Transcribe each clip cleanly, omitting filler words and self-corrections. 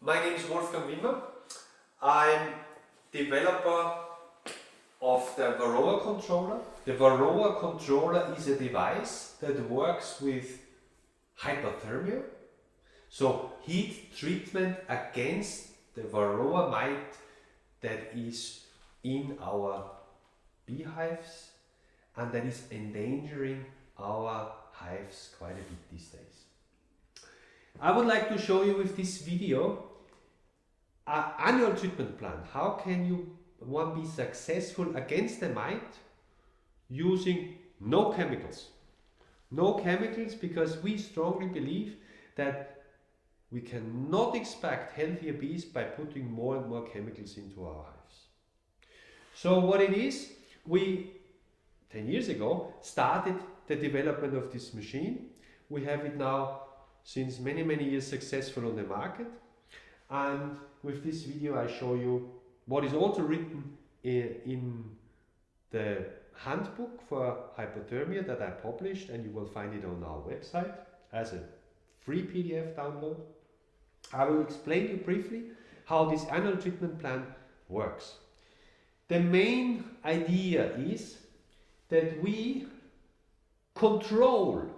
My name is Wolfgang Wimmer. I'm developer of the Varroa Controller. The Varroa Controller is a device that works with hypothermia, so heat treatment against the Varroa mite that is in our beehives and that is endangering our hives quite a bit these days. I would like to show you with this video an annual treatment plan. How can one be successful against the mite using no chemicals? No chemicals, because we strongly believe that we cannot expect healthier bees by putting more and more chemicals into our hives. So what it is, we 10 years ago started the development of this machine. We have it now since many years successful on the market, and with this video I show you what is also written in the handbook for hypothermia that I published, and you will find it on our website as a free PDF download. I will explain you briefly how this annual treatment plan works. The main idea is that we control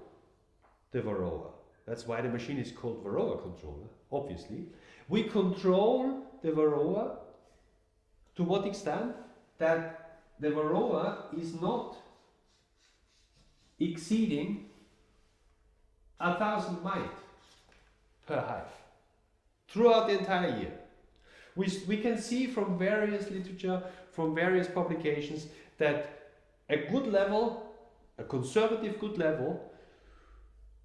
the Varroa. That's why the machine is called Varroa Controller, obviously. We control the Varroa to what extent? That the Varroa is not exceeding 1,000 mite per hive throughout the entire year. We can see from various literature, from various publications, that a good level, a conservative good level,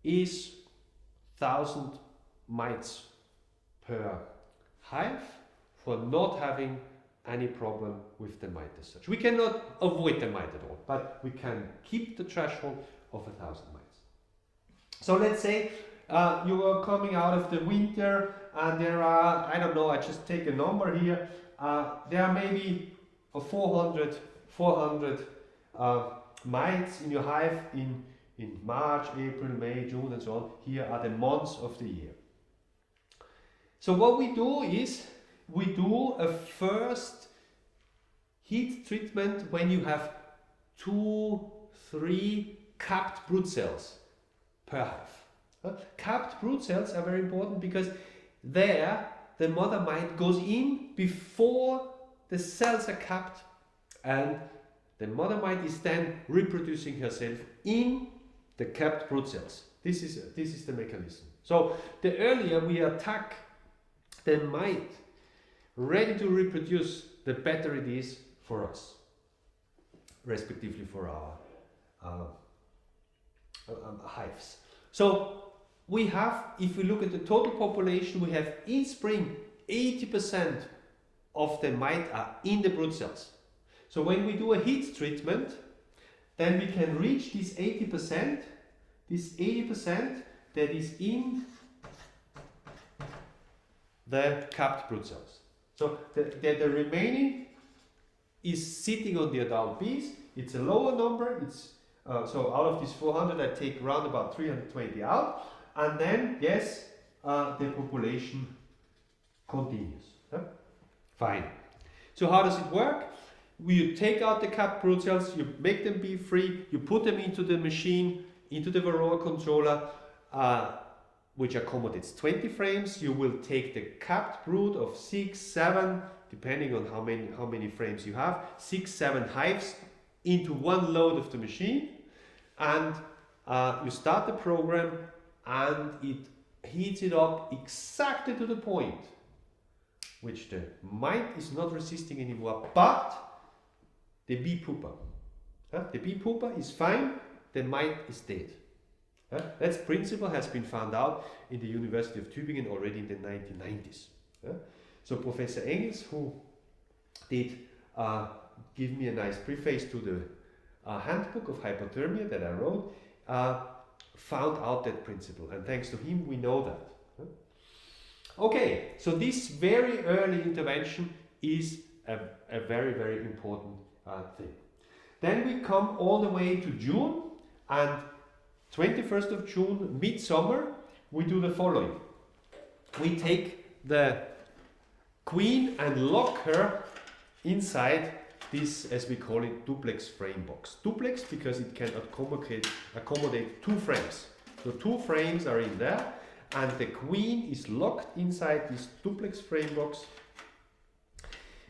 is 1,000 mites per hive for not having any problem with the mite as such. We cannot avoid the mite at all, but we can keep the threshold of 1,000 mites. So let's say you are coming out of the winter and there are, I don't know, I just take a number here, there are maybe 400 mites in your hive in March, April, May, June and so on. Here are the months of the year. So what we do is we do a first heat treatment when you have 2-3 capped brood cells per hive. Capped brood cells are very important because there the mother mite goes in before the cells are capped, and the mother mite is then reproducing herself in the capped brood cells. This is the mechanism. So the earlier we attack the mite ready to reproduce, the better it is for us, respectively for our hives. So we have, if we look at the total population, we have in spring 80% of the mite are in the brood cells. So when we do a heat treatment, then we can reach this 80% that is in the capped brood cells. So the remaining is sitting on the adult bees. It's a lower number. It's so out of these 400 I take around about 320 out, and then yes, the population continues. Fine. So how does it work? You take out the capped brood cells, you make them bee free, you put them into the machine, into the Varroa Controller, which accommodates 20 frames. You will take the capped brood of 6, 7, depending on how many frames you have, 6, 7 hives into one load of the machine, and you start the program, and it heats it up exactly to the point which the mite is not resisting anymore, but the bee pooper. The bee pooper is fine, the mite is dead. That principle has been found out in the University of Tübingen already in the 1990s. So Professor Engels, who did give me a nice preface to the handbook of hypothermia that I wrote, found out that principle, and thanks to him we know that. Okay, so this very early intervention is a very important thing. Then we come all the way to June, and 21st of June, midsummer, we do the following. We take the queen and lock her inside this, as we call it, duplex frame box. Duplex because it can accommodate 2 frames. So 2 frames are in there, and the queen is locked inside this duplex frame box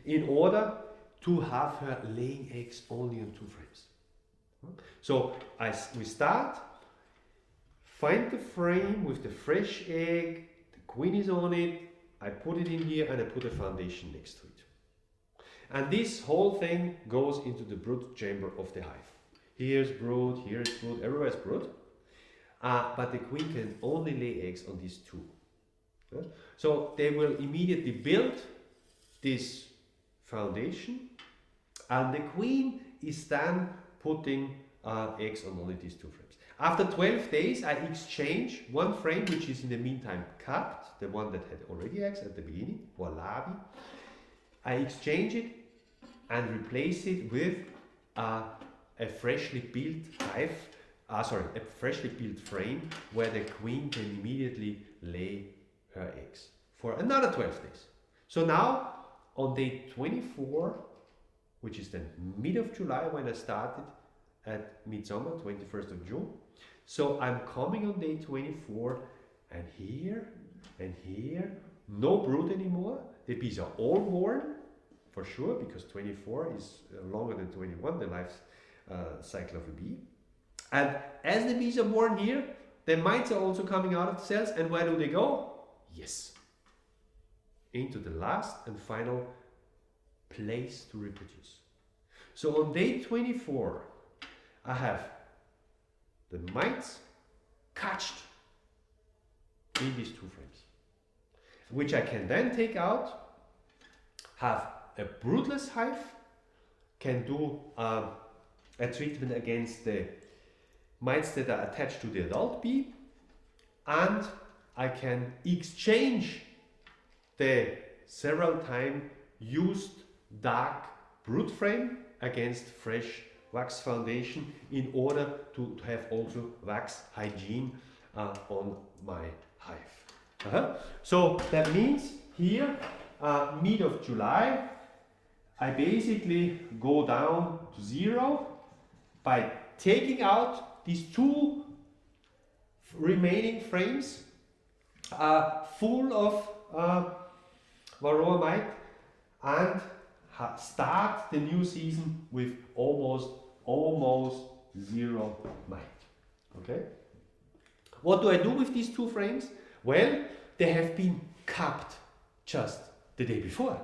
in order to have her laying eggs only on 2 frames. So we start, find the frame with the fresh egg, the queen is on it, I put it in here and I put a foundation next to it. And this whole thing goes into the brood chamber of the hive. Here's brood, here's brood, everywhere's brood. But the queen can only lay eggs on these 2. So they will immediately build this foundation, and the queen is then putting eggs on only these 2 frames. After 12 days, I exchange 1 frame, which is in the meantime capped, the one that had already eggs at the beginning, voila. I exchange it and replace it with a freshly built hive, a freshly built frame where the queen can immediately lay her eggs for another 12 days. So now on day 24, which is the mid of July when I started at midsummer, 21st of June. So I'm coming on day 24 and here, no brood anymore. The bees are all born, for sure, because 24 is longer than 21, the life cycle of a bee. And as the bees are born here, the mites are also coming out of the cells. And where do they go? Yes, into the last and final place to reproduce. So on day 24, I have the mites catched in these 2 frames, which I can then take out, have a broodless hive, can do a treatment against the mites that are attached to the adult bee, and I can exchange the several time used dark brood frame against fresh wax foundation in order to have also wax hygiene on my hive. So that means here, mid of July, I basically go down to 0 by taking out these 2 remaining frames full of Varroa mite, and start the new season with almost 0 mite. Okay? What do I do with these 2 frames? Well, they have been capped just the day before.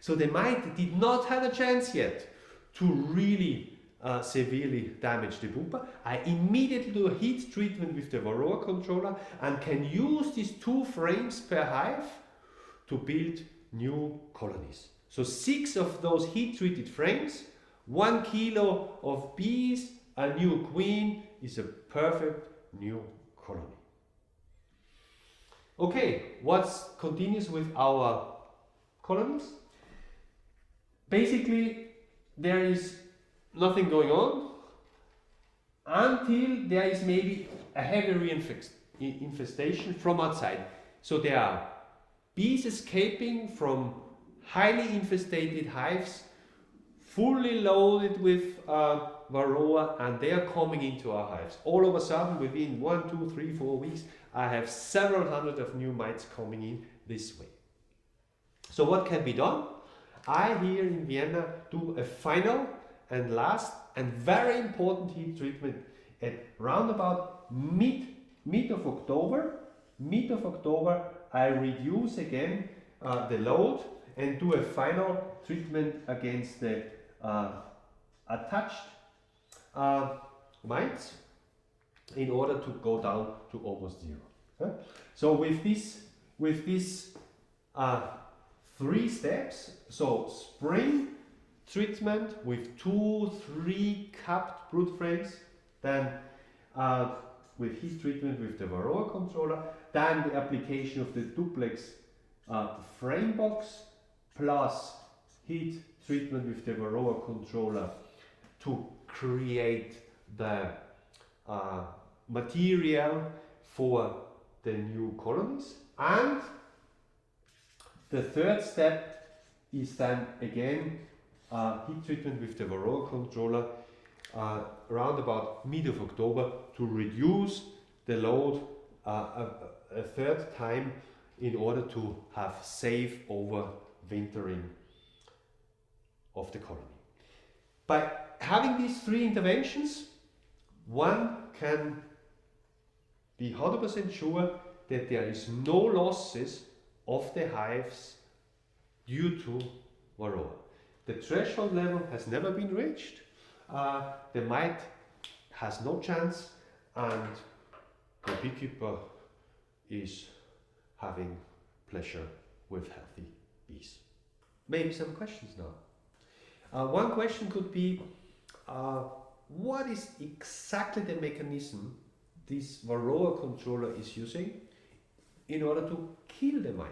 So the mite did not have a chance yet to really severely damage the pupa. I immediately do a heat treatment with the Varroa Controller and can use these 2 frames per hive to build new colonies. So 6 of those heat treated frames, 1 kilo of bees, a new queen is a perfect new colony. Okay, what continues with our colonies? Basically, there is nothing going on until there is maybe a heavy infestation from outside. So there are bees escaping from highly infested hives, fully loaded with Varroa, and they are coming into our hives. All of a sudden, within 1, 2, 3, 4 weeks, I have several hundred of new mites coming in this way. So what can be done? I here in Vienna do a final and last and very important heat treatment at round about mid of October. Mid of October, I reduce again the load and do a final treatment against the attached mites in order to go down to almost 0. So with these 3 steps, so spring treatment with 2, 3 capped brood frames, then with heat treatment with the Varroa Controller, then the application of the duplex frame box, plus heat treatment with the Varroa Controller to create the material for the new colonies, and The third step is then again heat treatment with the Varroa Controller around about mid of October to reduce the load a third time in order to have safe overwintering of the colony. By having these three interventions, one can be 100% sure that there is no losses of the hives due to Varroa. The threshold level has never been reached, the mite has no chance, and the beekeeper is having pleasure with healthy bees. Maybe some questions now. One question could be, what is exactly the mechanism this Varroa Controller is using in order to kill the mite?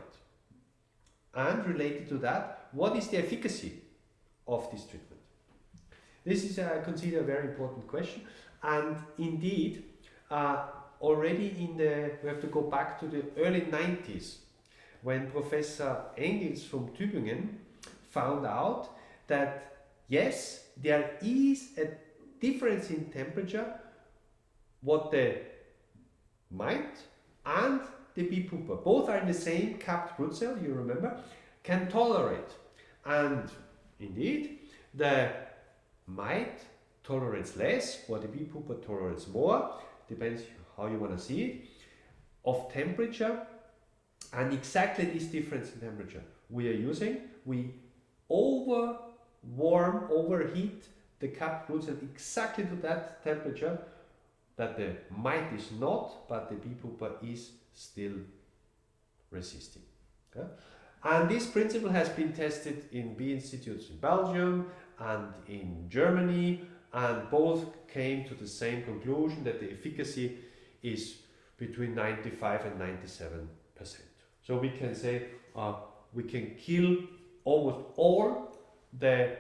And related to that, what is the efficacy of this treatment? This is, I consider, a very important question, and indeed, already we have to go back to the early 90s, when Professor Engels from Tübingen found out that yes, there is a difference in temperature what the mite and the bee pooper, both are in the same capped brood cell, you remember, can tolerate. And indeed, the mite tolerates less, or the bee pooper tolerates more, depends how you want to see it, of temperature. And exactly this difference in temperature we are using, we overheat the capped brood cell exactly to that temperature that the mite is not, but the bee pooper is still resisting. Okay? And this principle has been tested in bee institutes in Belgium and in Germany, and both came to the same conclusion that the efficacy is between 95 and 97%. So we can say we can kill almost all the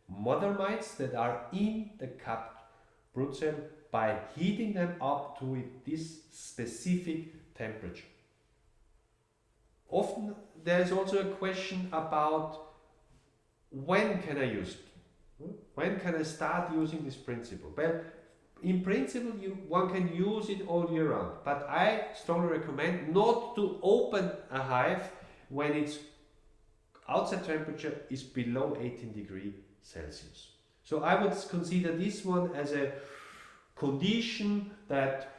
mother mites that are in the capped brood cell by heating them up to this specific temperature. Often there is also a question about when can I use it? When can I start using this principle? Well, in principle one can use it all year round, but I strongly recommend not to open a hive when its outside temperature is below 18 degrees Celsius. So I would consider this one as a condition that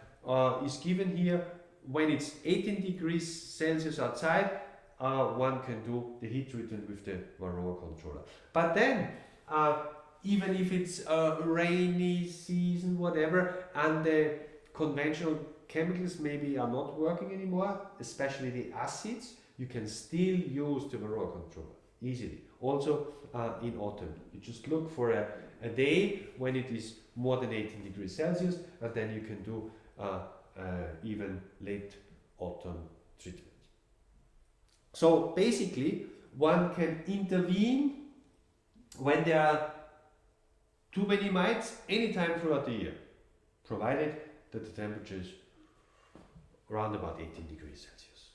is given here. When it's 18 degrees Celsius outside, one can do the heat treatment with the Varroa Controller. But then, even if it's a rainy season, whatever, and the conventional chemicals maybe are not working anymore, especially the acids, you can still use the Varroa Controller easily. Also in autumn, you just look for a day when it is more than 18 degrees Celsius, and then you can do even late autumn treatment. So basically, one can intervene when there are too many mites anytime throughout the year, provided that the temperature is around about 18 degrees Celsius.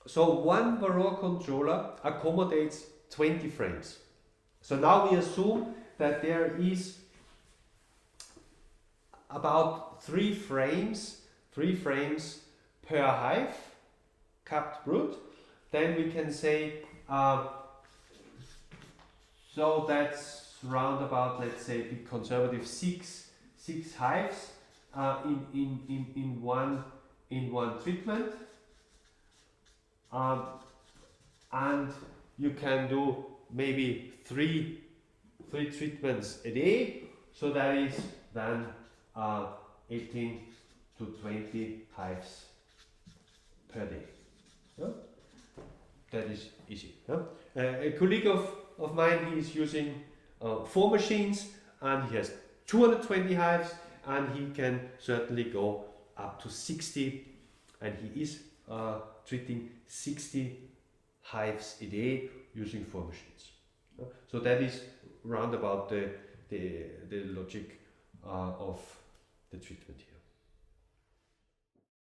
So one Varroa Controller accommodates 20 frames. So now we assume that there is about 3 frames per hive, capped brood. Then we can say, so that's round about, let's say, be conservative, six hives in one treatment, and you can do maybe three treatments a day. So that is then 18 to 20 hives per day. Yeah? That is easy. Yeah? A colleague of mine, he is using 4 machines, and he has 220 hives, and he can certainly go up to 60, and he is treating 60 hives a day using 4 machines. Yeah? So that is round about the logic of the treatment here.